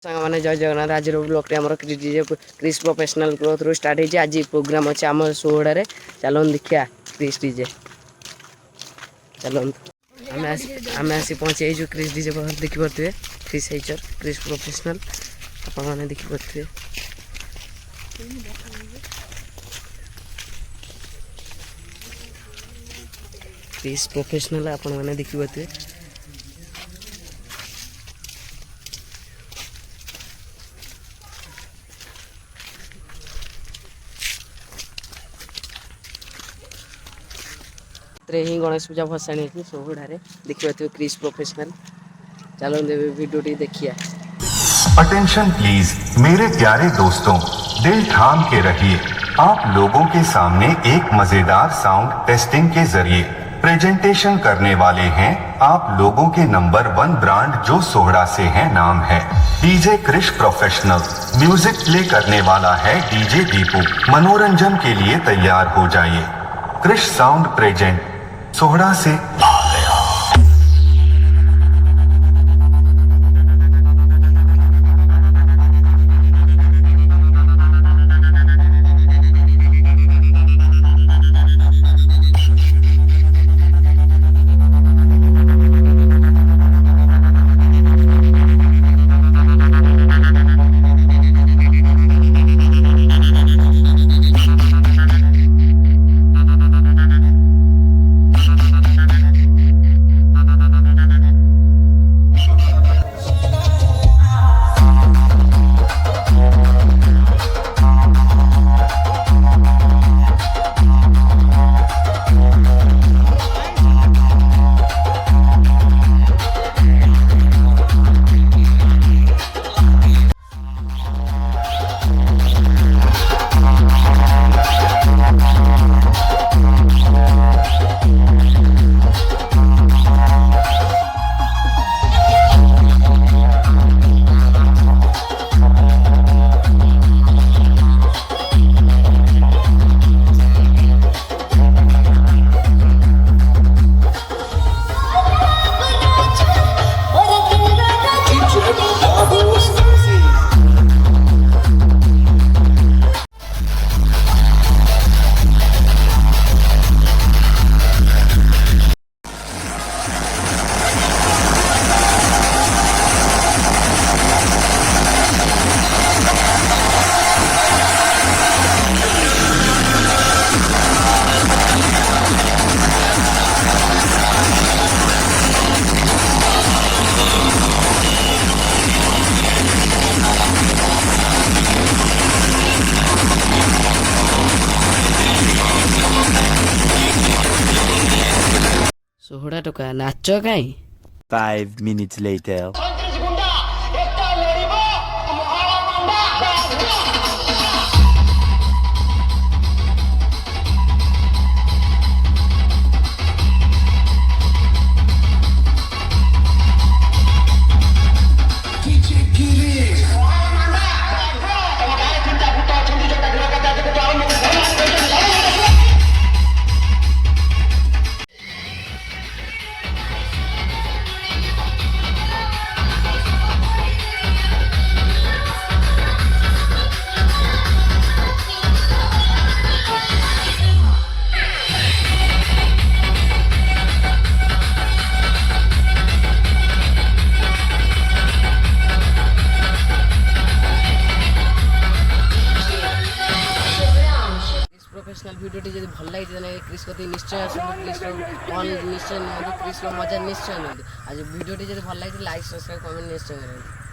सांग मैंने जय जगन्नाथ आज ब्लॉग आम क्रिस प्रोफेशनल ग्रोथ रू स्टार्ट होती आज प्रोग्राम अच्छे आम सोहड़े चलो देखिया क्रिस डीजे चलो आम आसी पहुँचे क्रिस डीजे देखिपे क्रिस हेचर क्रिस प्रोफेशनल आपने देखिपे क्रिस प्रोफेशनल आपने देखिपे ही गणेश पूजा भसाणी थी सोहड़े देखिए क्रिस प्रोफेशनल चलो वीडियो देखिए। अटेंशन प्लीज मेरे प्यारे दोस्तों, दिल थाम के रहिए। आप लोगों के सामने एक मजेदार साउंड टेस्टिंग के जरिए प्रेजेंटेशन करने वाले हैं आप लोगों के नंबर 1 ब्रांड जो सोहड़ा से है। नाम है DJ Krish professional. Music play करने वाला है डीजे दीपू। मनोरंजन के लिए तैयार हो जाइए। क्रिश साउंड प्रेजेंट सोहड़ा से सोहड़ा टोका नाच कहीं 5 minutes later. Professional video T भल लगी क्रिस कति निश्चय क्रिस निश्चय क्रिस मजा निश्चय आज वीडियो टी भल लगी लाइक सब्सक्राइब कमेंट निश्चय करें।